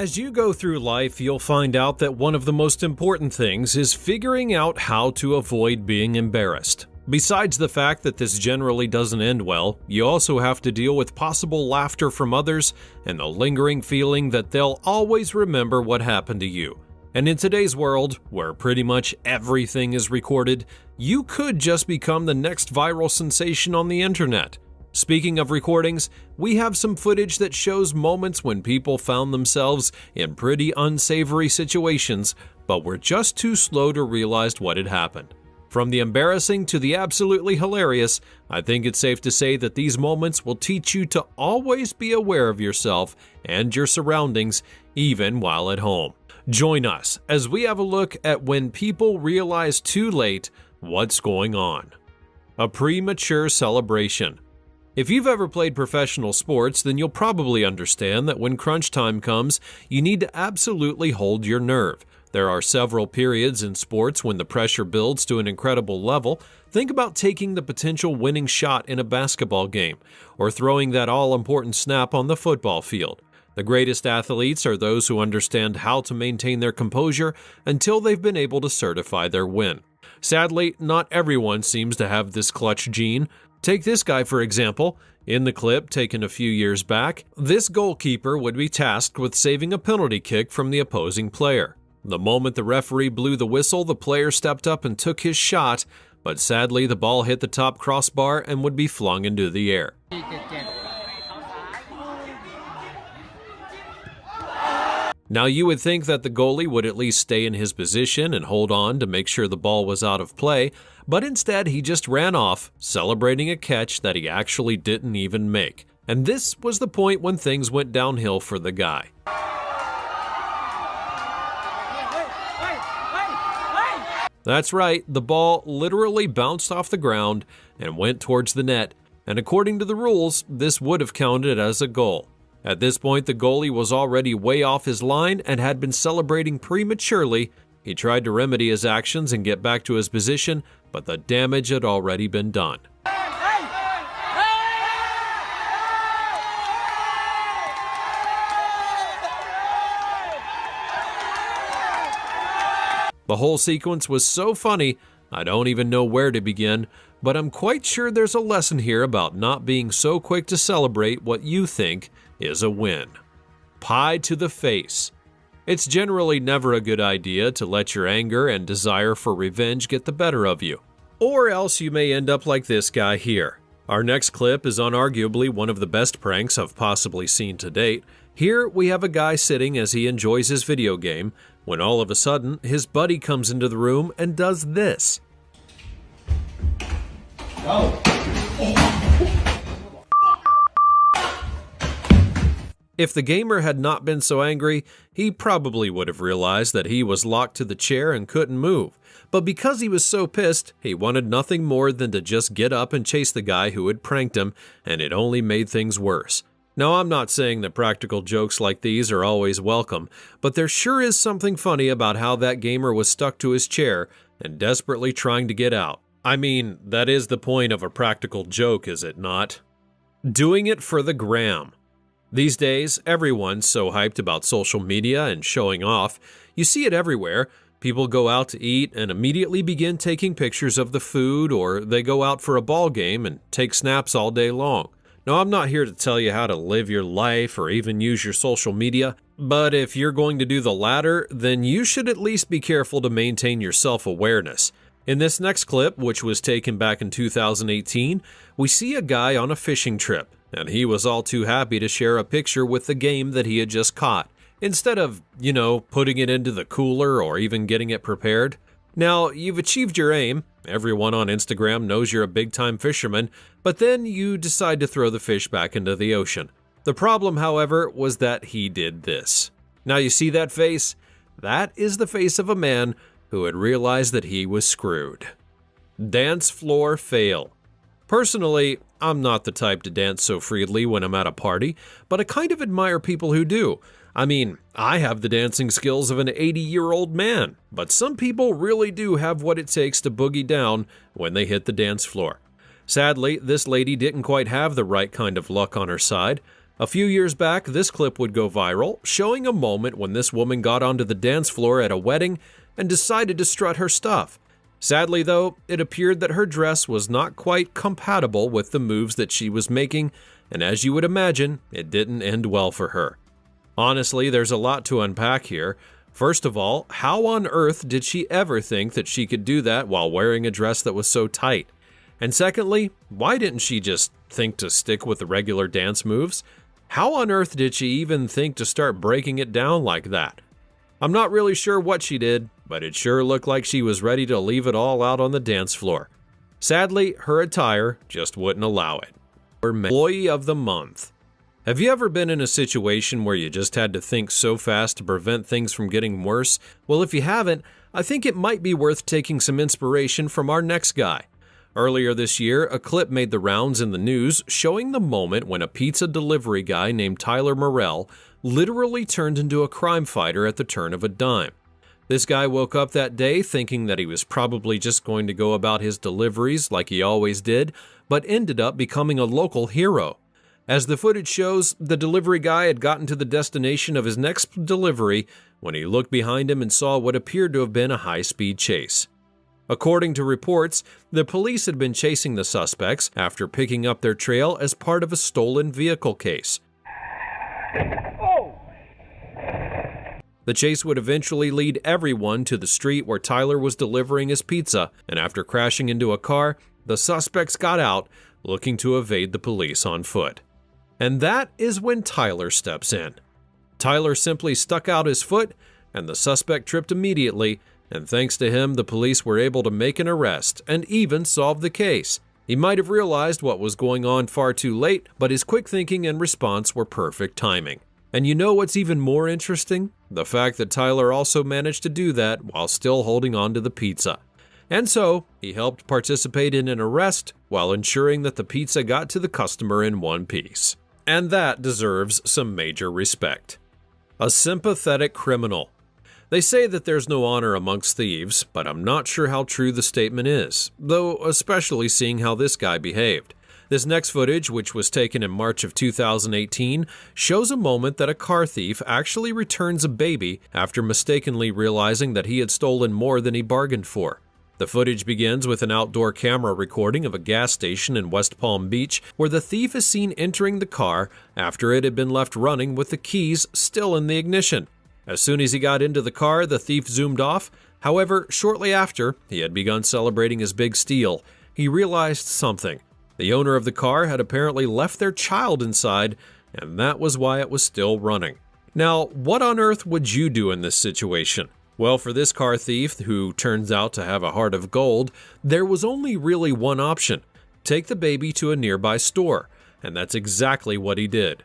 As you go through life, you'll find out that one of the most important things is figuring out how to avoid being embarrassed. Besides the fact that this generally doesn't end well, you also have to deal with possible laughter from others and the lingering feeling that they'll always remember what happened to you. And in today's world, where pretty much everything is recorded, you could just become the next viral sensation on the internet. Speaking of recordings, we have some footage that shows moments when people found themselves in pretty unsavory situations, but were just too slow to realize what had happened. From the embarrassing to the absolutely hilarious, I think it's safe to say that these moments will teach you to always be aware of yourself and your surroundings, even while at home. Join us as we have a look at when people realize too late what's going on. A premature celebration. If you've ever played professional sports, then you'll probably understand that when crunch time comes, you need to absolutely hold your nerve. There are several periods in sports when the pressure builds to an incredible level. Think about taking the potential winning shot in a basketball game, or throwing that all-important snap on the football field. The greatest athletes are those who understand how to maintain their composure until they've been able to certify their win. Sadly, not everyone seems to have this clutch gene. Take this guy, for example. In the clip taken a few years back, this goalkeeper would be tasked with saving a penalty kick from the opposing player. The moment the referee blew the whistle, the player stepped up and took his shot, but sadly the ball hit the top crossbar and would be flung into the air. Now you would think that the goalie would at least stay in his position and hold on to make sure the ball was out of play, but instead he just ran off, celebrating a catch that he actually didn't even make. And this was the point when things went downhill for the guy. That's right, the ball literally bounced off the ground and went towards the net, and according to the rules, this would have counted as a goal. At this point, the goalie was already way off his line and had been celebrating prematurely. He tried to remedy his actions and get back to his position, but the damage had already been done. The whole sequence was so funny, I don't even know where to begin, but I'm quite sure there's a lesson here about not being so quick to celebrate what you think is a win. Pie to the face. It's generally never a good idea to let your anger and desire for revenge get the better of you. Or else you may end up like this guy here. Our next clip is unarguably one of the best pranks I've possibly seen to date. Here we have a guy sitting as he enjoys his video game, when all of a sudden his buddy comes into the room and does this. Oh. If the gamer had not been so angry, he probably would have realized that he was locked to the chair and couldn't move. But because he was so pissed, he wanted nothing more than to just get up and chase the guy who had pranked him, and it only made things worse. Now, I'm not saying that practical jokes like these are always welcome, but there sure is something funny about how that gamer was stuck to his chair and desperately trying to get out. I mean, that is the point of a practical joke, is it not? Doing it for the gram. These days, everyone's so hyped about social media and showing off. You see it everywhere. People go out to eat and immediately begin taking pictures of the food, or they go out for a ball game and take snaps all day long. Now, I'm not here to tell you how to live your life or even use your social media, but if you're going to do the latter, then you should at least be careful to maintain your self-awareness. In this next clip, which was taken back in 2018, we see a guy on a fishing trip, and he was all too happy to share a picture with the game that he had just caught, instead of, putting it into the cooler or even getting it prepared. Now, you've achieved your aim. Everyone on Instagram knows you're a big-time fisherman, but then you decide to throw the fish back into the ocean. The problem, however, was that he did this. Now, you see that face? That is the face of a man who had realized that he was screwed. Dance floor fail. Personally, I'm not the type to dance so freely when I'm at a party, but I kind of admire people who do. I mean, I have the dancing skills of an 80-year-old man, but some people really do have what it takes to boogie down when they hit the dance floor. Sadly, this lady didn't quite have the right kind of luck on her side. A few years back, this clip would go viral, showing a moment when this woman got onto the dance floor at a wedding and decided to strut her stuff. Sadly, though, it appeared that her dress was not quite compatible with the moves that she was making, and as you would imagine, it didn't end well for her. Honestly, there's a lot to unpack here. First of all, how on earth did she ever think that she could do that while wearing a dress that was so tight? And secondly, why didn't she just think to stick with the regular dance moves? How on earth did she even think to start breaking it down like that? I'm not really sure what she did, but it sure looked like she was ready to leave it all out on the dance floor. Sadly, her attire just wouldn't allow it. Employee of the Month. Have you ever been in a situation where you just had to think so fast to prevent things from getting worse? Well, if you haven't, I think it might be worth taking some inspiration from our next guy. Earlier this year, a clip made the rounds in the news showing the moment when a pizza delivery guy named Tyler Morrell literally turned into a crime fighter at the turn of a dime. This guy woke up that day thinking that he was probably just going to go about his deliveries like he always did, but ended up becoming a local hero. As the footage shows, the delivery guy had gotten to the destination of his next delivery when he looked behind him and saw what appeared to have been a high-speed chase. According to reports, the police had been chasing the suspects after picking up their trail as part of a stolen vehicle case. The chase would eventually lead everyone to the street where Tyler was delivering his pizza, and after crashing into a car, the suspects got out, looking to evade the police on foot. And that is when Tyler steps in. Tyler simply stuck out his foot, and the suspect tripped immediately, and thanks to him, the police were able to make an arrest and even solve the case. He might have realized what was going on far too late, but his quick thinking and response were perfect timing. And you know what's even more interesting? The fact that Tyler also managed to do that while still holding on to the pizza. And so, he helped participate in an arrest while ensuring that the pizza got to the customer in one piece. And that deserves some major respect. A sympathetic criminal. They say that there's no honor amongst thieves, but I'm not sure how true the statement is, though especially seeing how this guy behaved. This next footage, which was taken in March of 2018, shows a moment that a car thief actually returns a baby after mistakenly realizing that he had stolen more than he bargained for. The footage begins with an outdoor camera recording of a gas station in West Palm Beach where the thief is seen entering the car after it had been left running with the keys still in the ignition. As soon as he got into the car, the thief zoomed off. However, shortly after he had begun celebrating his big steal, he realized something. The owner of the car had apparently left their child inside, and that was why it was still running. Now, what on earth would you do in this situation? Well, for this car thief, who turns out to have a heart of gold, there was only really one option: take the baby to a nearby store, and that's exactly what he did.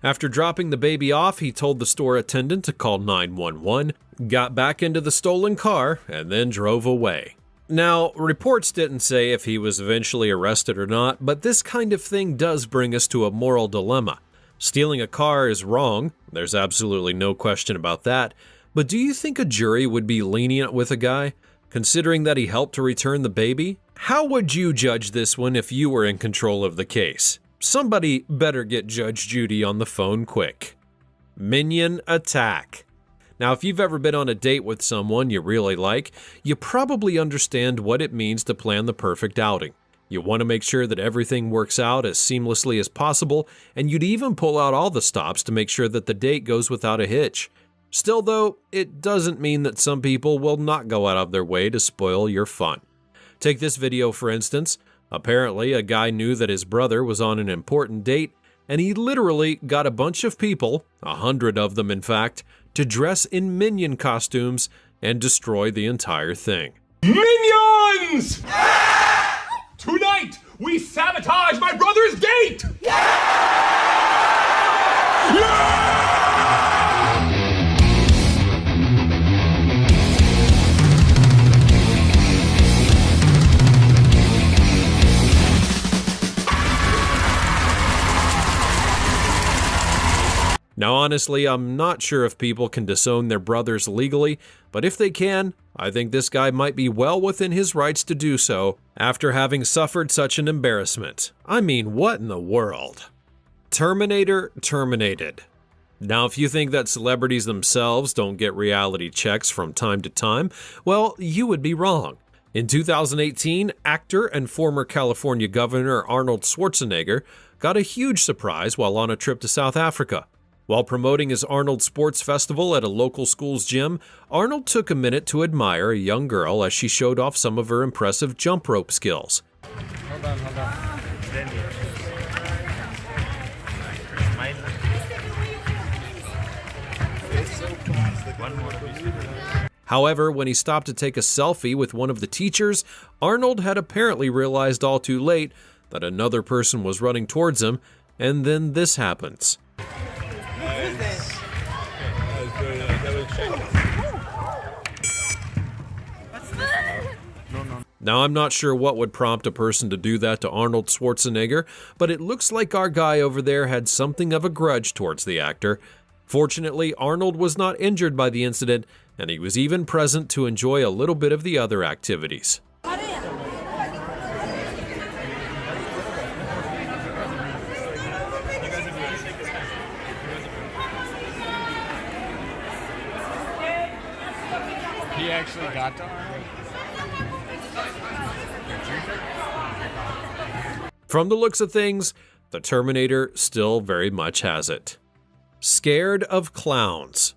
After dropping the baby off, he told the store attendant to call 911, got back into the stolen car, and then drove away. Now, reports didn't say if he was eventually arrested or not, but this kind of thing does bring us to a moral dilemma. Stealing a car is wrong, there's absolutely no question about that, but do you think a jury would be lenient with a guy, considering that he helped to return the baby? How would you judge this one if you were in control of the case? Somebody better get Judge Judy on the phone quick. Minion attack. Now, if you've ever been on a date with someone you really like, you probably understand what it means to plan the perfect outing. You want to make sure that everything works out as seamlessly as possible, and you'd even pull out all the stops to make sure that the date goes without a hitch. Still, though, it doesn't mean that some people will not go out of their way to spoil your fun. Take this video, for instance. Apparently, a guy knew that his brother was on an important date, and he literally got a bunch of people, 100 of them in fact, to dress in minion costumes and destroy the entire thing. Minions! Tonight, we sabotage my brother's date! Now, honestly, I'm not sure if people can disown their brothers legally, but if they can, I think this guy might be well within his rights to do so after having suffered such an embarrassment. I mean, what in the world? Terminator terminated. Now, if you think that celebrities themselves don't get reality checks from time to time, well, you would be wrong. In 2018, actor and former California Governor Arnold Schwarzenegger got a huge surprise while on a trip to South Africa. While promoting his Arnold Sports Festival at a local school's gym, Arnold took a minute to admire a young girl as she showed off some of her impressive jump rope skills. Hold on. However, when he stopped to take a selfie with one of the teachers, Arnold had apparently realized all too late that another person was running towards him, and then this happens. Now, I'm not sure what would prompt a person to do that to Arnold Schwarzenegger, but it looks like our guy over there had something of a grudge towards the actor. Fortunately, Arnold was not injured by the incident, and he was even present to enjoy a little bit of the other activities. He actually got to Arnold. From the looks of things, the Terminator still very much has it. Scared of clowns.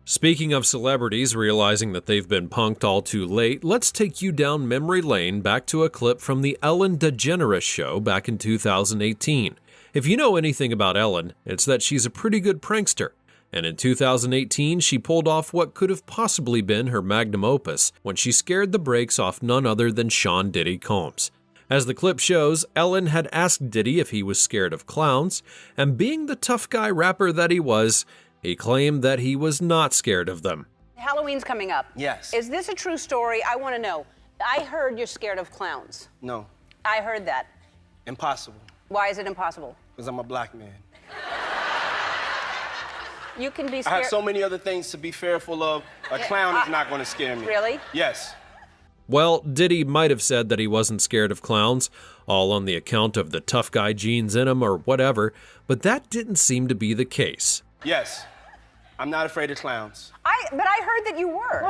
Speaking of celebrities realizing that they've been punked all too late, let's take you down memory lane back to a clip from the Ellen DeGeneres show back in 2018. If you know anything about Ellen, it's that she's a pretty good prankster. And in 2018, she pulled off what could have possibly been her magnum opus when she scared the brakes off none other than Sean Diddy Combs. As the clip shows, Ellen had asked Diddy if he was scared of clowns, and being the tough guy rapper that he was, he claimed that he was not scared of them. Halloween's coming up. Yes. Is this a true story? I want to know. I heard you're scared of clowns. No. I heard that. Impossible. Why is it impossible? Because I'm a black man. You can be I scared. have so many other things to be fearful of. A clown is not going to scare me. Really? Yes. Well, Diddy might have said that he wasn't scared of clowns, all on the account of the tough guy genes in him or whatever, but that didn't seem to be the case. Yes. I'm not afraid of clowns. But I heard that you were.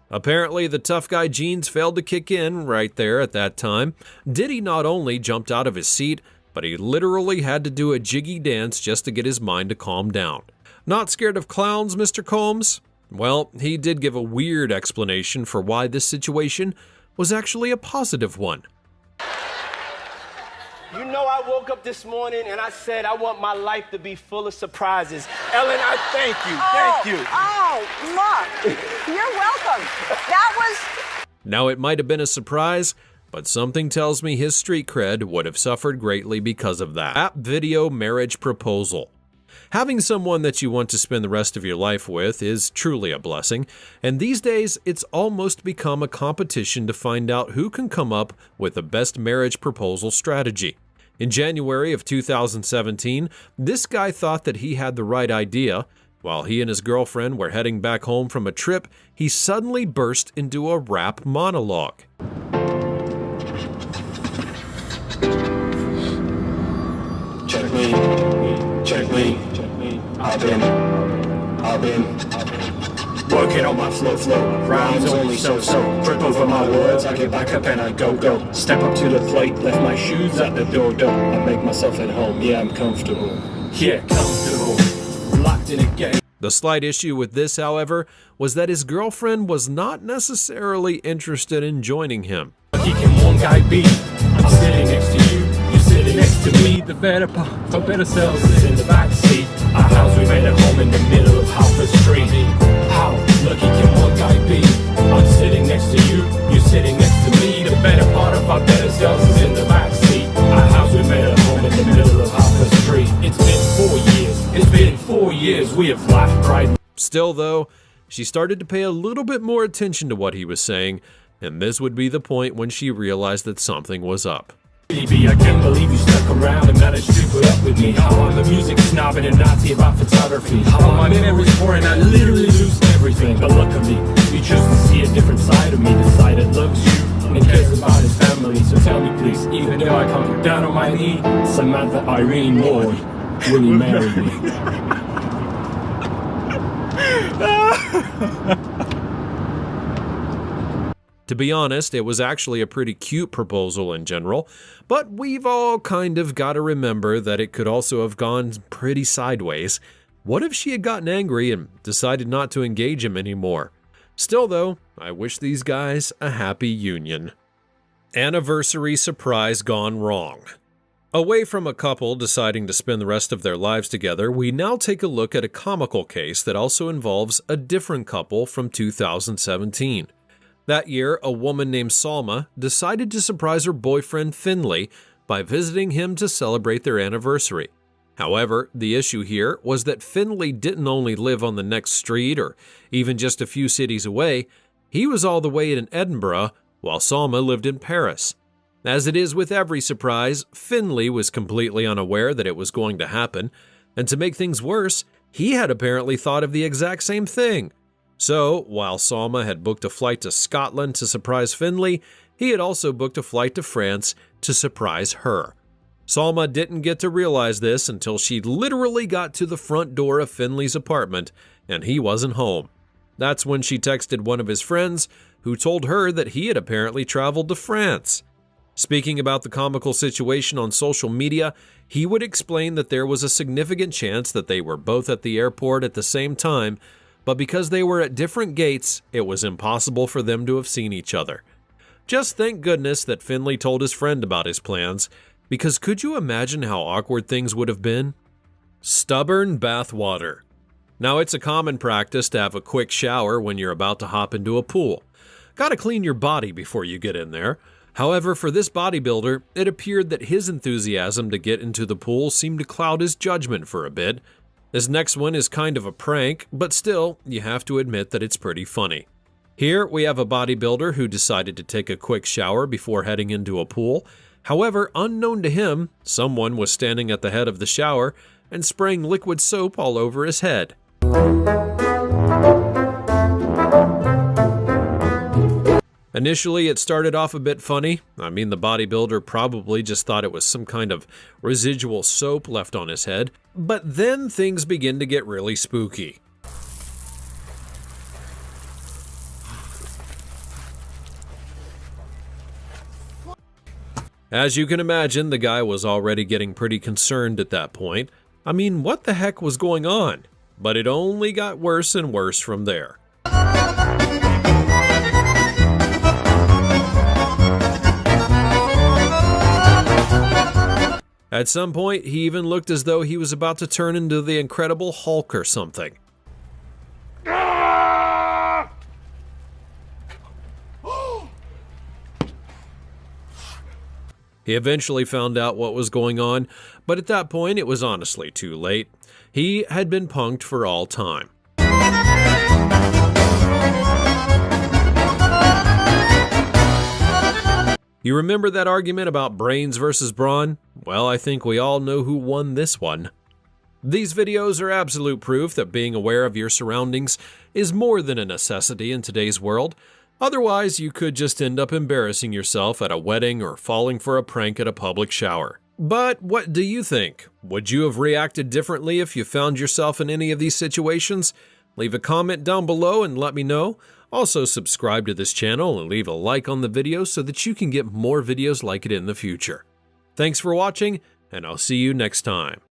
Apparently, the tough guy genes failed to kick in right there at that time. Diddy not only jumped out of his seat, but he literally had to do a jiggy dance just to get his mind to calm down. Not scared of clowns, Mr. Combs? Well, he did give a weird explanation for why this situation was actually a positive one. You know, I woke up this morning and I said I want my life to be full of surprises. Ellen, I thank you. Thank you. Oh, look. You're welcome. That was... Now, it might have been a surprise, but something tells me his street cred would have suffered greatly because of that. App video marriage proposal. Having someone that you want to spend the rest of your life with is truly a blessing, and these days it's almost become a competition to find out who can come up with the best marriage proposal strategy. In January of 2017, this guy thought that he had the right idea. While he and his girlfriend were heading back home from a trip, he suddenly burst into a rap monologue. Check me, I've been working on my flow, rhymes only so, trip over my words, I get back up and I go, step up to the plate, left my shoes at the door, I make myself at home, yeah, I'm comfortable, locked in a game. The slight issue with this, however, was that his girlfriend was not necessarily interested in joining him. He can one guy be, I'm sitting next to you, you're sitting next to me, the better part, for better selves is in the backseat, our house we made at home in the middle of Halford Street, how lucky can one guy be, I'm sitting next to you, you're sitting next to me, the better part of our better selves is in the backseat, our house we made at home in the middle of Halford Street, it's been 4 years, we have laughed right. Still though, she started to pay a little bit more attention to what he was saying, and this would be the point when she realized that something was up. Baby, I can't believe you stepped come round and manage to put up with me. How I'm a music snob and a Nazi about photography. How my memory's poor and I literally lose everything. But luckily, you chose to see a different side of me, the side that loves you and cares about his family. So tell me please, even though I come down on my knee, Samantha Irene Ward, will you marry me? To be honest, it was actually a pretty cute proposal in general, but we've all kind of got to remember that it could also have gone pretty sideways. What if she had gotten angry and decided not to engage him anymore? Still though, I wish these guys a happy union. Anniversary surprise gone wrong. Away from a couple deciding to spend the rest of their lives together, we now take a look at a comical case that also involves a different couple from 2017. That year, a woman named Salma decided to surprise her boyfriend Finley by visiting him to celebrate their anniversary. However, the issue here was that Finley didn't only live on the next street or even just a few cities away, he was all the way in Edinburgh, while Salma lived in Paris. As it is with every surprise, Finley was completely unaware that it was going to happen, and to make things worse, he had apparently thought of the exact same thing. So, while Salma had booked a flight to Scotland to surprise Finley, he had also booked a flight to France to surprise her. Salma didn't get to realize this until she literally got to the front door of Finley's apartment, and he wasn't home. That's when she texted one of his friends, who told her that he had apparently traveled to France. Speaking about the comical situation on social media, he would explain that there was a significant chance that they were both at the airport at the same time, but because they were at different gates, it was impossible for them to have seen each other. Just thank goodness that Finley told his friend about his plans, because could you imagine how awkward things would have been? Stubborn bathwater. Now, it's a common practice to have a quick shower when you're about to hop into a pool. Gotta clean your body before you get in there. However, for this bodybuilder, it appeared that his enthusiasm to get into the pool seemed to cloud his judgment for a bit. This next one is kind of a prank, but still, you have to admit that it's pretty funny. Here, we have a bodybuilder who decided to take a quick shower before heading into a pool. However, unknown to him, someone was standing at the head of the shower and spraying liquid soap all over his head. Initially, it started off a bit funny. I mean, the bodybuilder probably just thought it was some kind of residual soap left on his head. But then things begin to get really spooky. As you can imagine, the guy was already getting pretty concerned at that point. I mean, what the heck was going on? But it only got worse and worse from there. At some point, he even looked as though he was about to turn into the Incredible Hulk or something. He eventually found out what was going on, but at that point, it was honestly too late. He had been punked for all time. You remember that argument about brains versus brawn? Well, I think we all know who won this one. These videos are absolute proof that being aware of your surroundings is more than a necessity in today's world. Otherwise, you could just end up embarrassing yourself at a wedding or falling for a prank at a public shower. But what do you think? Would you have reacted differently if you found yourself in any of these situations? Leave a comment down below and let me know. Also, subscribe to this channel and leave a like on the video so that you can get more videos like it in the future. Thanks for watching, and I'll see you next time.